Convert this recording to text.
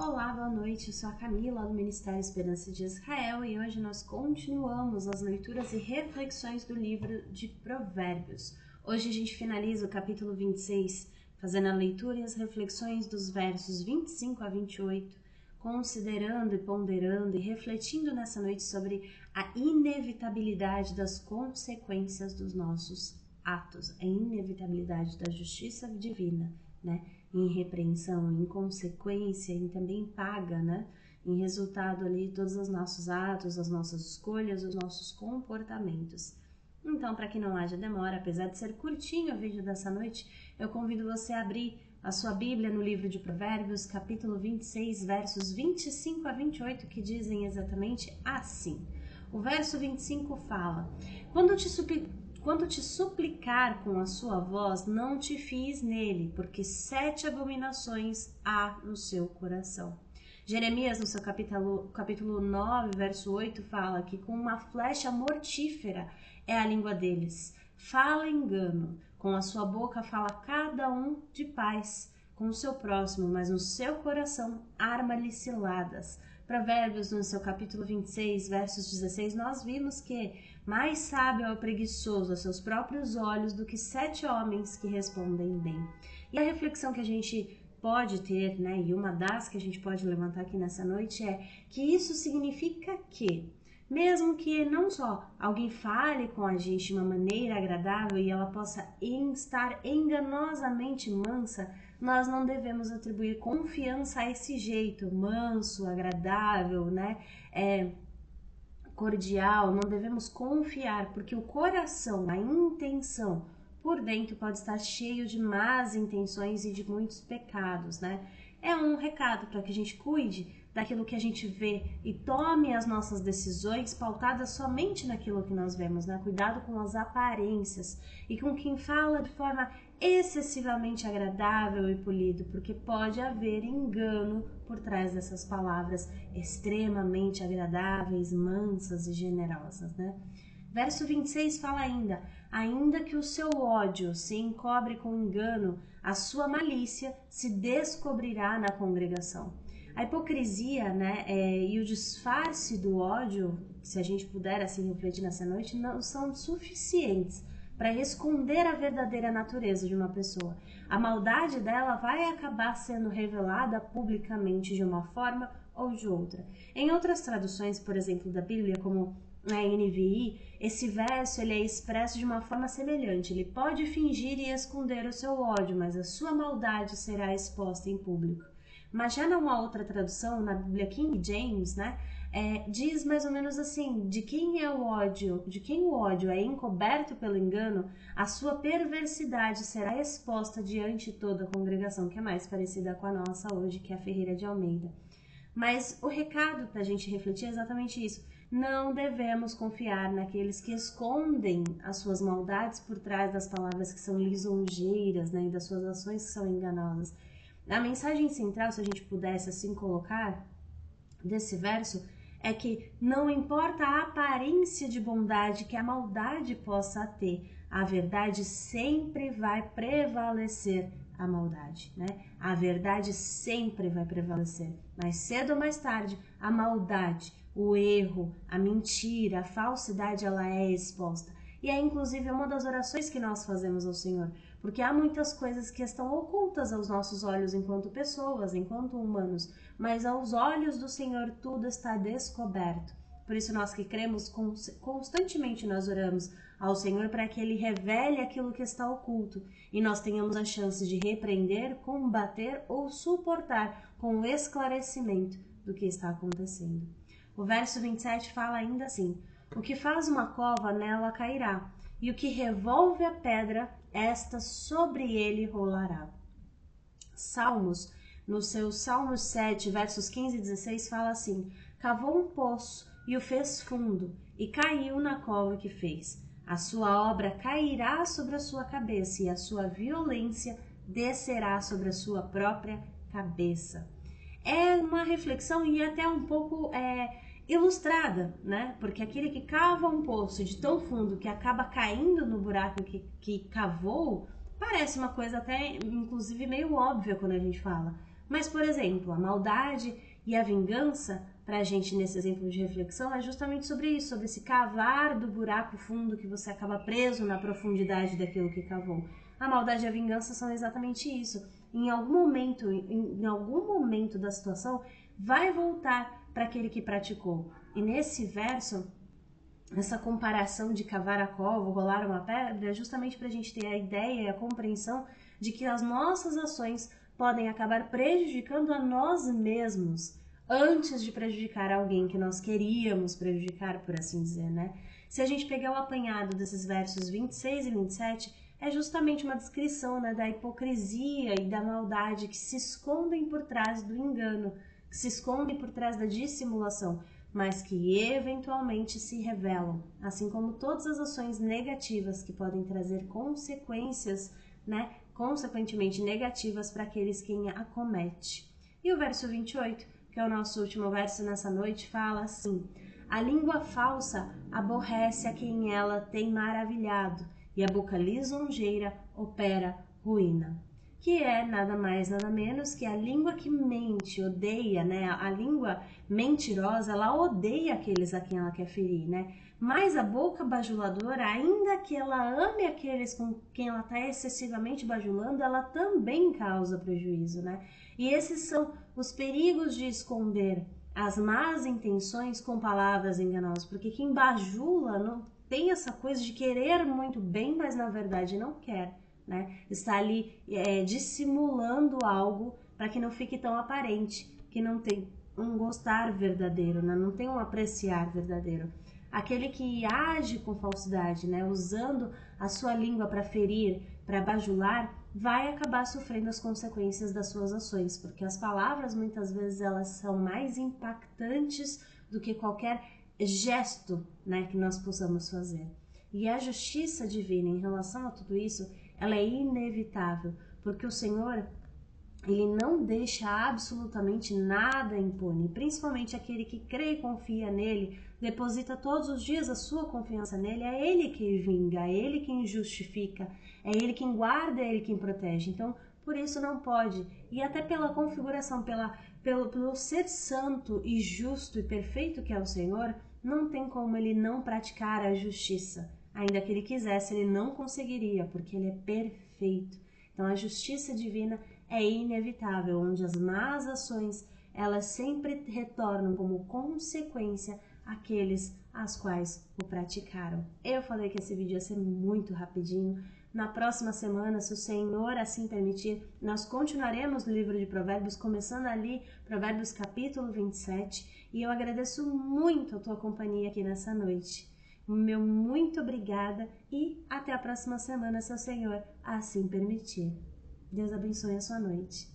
Olá, boa noite, eu sou a Camila do Ministério Esperança de Israel e hoje nós continuamos as leituras e reflexões do livro de Provérbios. Hoje a gente finaliza o capítulo 26, fazendo a leitura e as reflexões dos versos 25 a 28, considerando e ponderando e refletindo nessa noite sobre a inevitabilidade das consequências dos nossos atos, a inevitabilidade da justiça divina, né? Em repreensão, em consequência, e também paga, né? Em resultado ali de todos os nossos atos, as nossas escolhas, os nossos comportamentos. Então, para que não haja demora, apesar de ser curtinho o vídeo dessa noite, eu convido você a abrir a sua Bíblia no livro de Provérbios, capítulo 26, versos 25 a 28, que dizem exatamente assim. O verso 25 fala: Quando te suplicar com a sua voz, não te fies nele, porque 7 abominações há no seu coração. Jeremias, no seu capítulo 9, verso 8, fala que com uma flecha mortífera é a língua deles. Fala engano, com a sua boca fala cada um de paz com o seu próximo, mas no seu coração arma-lhe ciladas. Provérbios, no seu capítulo 26, versos 16, nós vimos que mais sábio é o preguiçoso a seus próprios olhos do que 7 homens que respondem bem. E a reflexão que a gente pode ter, né, e uma das que a gente pode levantar aqui nessa noite é que isso significa que, mesmo que não só alguém fale com a gente de uma maneira agradável e ela possa estar enganosamente mansa, nós não devemos atribuir confiança a esse jeito manso, agradável, né, cordial, não devemos confiar, porque o coração, a intenção por dentro pode estar cheio de más intenções e de muitos pecados, né? É um recado para que a gente cuide daquilo que a gente vê e tome as nossas decisões pautadas somente naquilo que nós vemos, né? Cuidado com as aparências e com quem fala de forma excessivamente agradável e polido, porque pode haver engano por trás dessas palavras extremamente agradáveis, mansas e generosas, né? Verso 26 fala ainda que o seu ódio se encobre com engano, a sua malícia se descobrirá na congregação. A hipocrisia, né, e o disfarce do ódio, se a gente puder assim refletir nessa noite, não são suficientes para esconder a verdadeira natureza de uma pessoa. A maldade dela vai acabar sendo revelada publicamente de uma forma ou de outra. Em outras traduções, por exemplo, da Bíblia, como a NVI, esse verso ele é expresso de uma forma semelhante. Ele pode fingir e esconder o seu ódio, mas a sua maldade será exposta em público. Mas já numa outra tradução, na Bíblia King James, né, diz mais ou menos assim: de quem é o ódio, de quem o ódio é encoberto pelo engano, a sua perversidade será exposta diante de toda a congregação, que é mais parecida com a nossa hoje, que é a Ferreira de Almeida. Mas o recado para a gente refletir é exatamente isso. Não devemos confiar naqueles que escondem as suas maldades por trás das palavras que são lisonjeiras, né, e das suas ações que são enganosas. A mensagem central, se a gente pudesse assim colocar, desse verso, é que não importa a aparência de bondade que a maldade possa ter, a verdade sempre vai prevalecer a maldade, né? A verdade sempre vai prevalecer. Mais cedo ou mais tarde, a maldade, o erro, a mentira, a falsidade, ela é exposta. E é inclusive uma das orações que nós fazemos ao Senhor, porque há muitas coisas que estão ocultas aos nossos olhos enquanto pessoas, enquanto humanos, mas aos olhos do Senhor tudo está descoberto. Por isso nós que cremos, constantemente nós oramos ao Senhor para que Ele revele aquilo que está oculto e nós tenhamos a chance de repreender, combater ou suportar com o esclarecimento do que está acontecendo. O verso 27 fala ainda assim: o que faz uma cova, nela cairá, e o que revolve a pedra, esta sobre ele rolará. Salmos, no seu Salmo 7, versos 15 e 16, fala assim: cavou um poço e o fez fundo, e caiu na cova que fez. A sua obra cairá sobre a sua cabeça, e a sua violência descerá sobre a sua própria cabeça. É uma reflexão e até um pouco ilustrada, né? Porque aquele que cava um poço de tão fundo que acaba caindo no buraco que cavou, parece uma coisa até inclusive meio óbvia quando a gente fala. Mas, por exemplo, a maldade e a vingança, para a gente nesse exemplo de reflexão, é justamente sobre isso, sobre esse cavar do buraco fundo que você acaba preso na profundidade daquilo que cavou. A maldade e a vingança são exatamente isso. Em algum momento da situação, vai voltar para aquele que praticou. E nesse verso, essa comparação de cavar a cova, rolar uma pedra, é justamente para a gente ter a ideia e a compreensão de que as nossas ações podem acabar prejudicando a nós mesmos antes de prejudicar alguém que nós queríamos prejudicar, por assim dizer, né? Se a gente pegar o apanhado desses versos 26 e 27, é justamente uma descrição, né, da hipocrisia e da maldade que se escondem por trás do engano, que se escondem por trás da dissimulação, mas que eventualmente se revelam, assim como todas as ações negativas que podem trazer consequências, né, consequentemente negativas para aqueles quem a comete. E o verso 28, que é o nosso último verso nessa noite, fala assim: a língua falsa aborrece a quem ela tem maravilhado, e a boca lisonjeira opera ruína. Que é nada mais, nada menos que a língua que mente, odeia, né? A língua mentirosa, ela odeia aqueles a quem ela quer ferir, né? Mas a boca bajuladora, ainda que ela ame aqueles com quem ela está excessivamente bajulando, ela também causa prejuízo, né? E esses são os perigos de esconder as más intenções com palavras enganosas, porque quem bajula não tem essa coisa de querer muito bem, mas na verdade não quer, né? Está ali dissimulando algo para que não fique tão aparente, que não tem um gostar verdadeiro, né? Não tem um apreciar verdadeiro. Aquele que age com falsidade, né? Usando a sua língua para ferir, para bajular, vai acabar sofrendo as consequências das suas ações, porque as palavras muitas vezes elas são mais impactantes do que qualquer gesto, né, que nós possamos fazer. E a justiça divina em relação a tudo isso, ela é inevitável, porque o Senhor, ele não deixa absolutamente nada impune, principalmente aquele que crê e confia nele, deposita todos os dias a sua confiança nele, é ele quem vinga, é ele quem justifica, é ele quem guarda, é ele quem protege. Então, por isso não pode, e até pela configuração, pelo ser santo e justo e perfeito que é o Senhor, não tem como ele não praticar a justiça. Ainda que ele quisesse, ele não conseguiria, porque ele é perfeito. Então a justiça divina é inevitável, onde as más ações, elas sempre retornam como consequência àqueles as quais o praticaram. Eu falei que esse vídeo ia ser muito rapidinho. Na próxima semana, se o Senhor assim permitir, nós continuaremos no livro de Provérbios, começando ali, Provérbios capítulo 27, e eu agradeço muito a tua companhia aqui nessa noite. Meu muito obrigada e até a próxima semana, se o Senhor assim permitir. Deus abençoe a sua noite.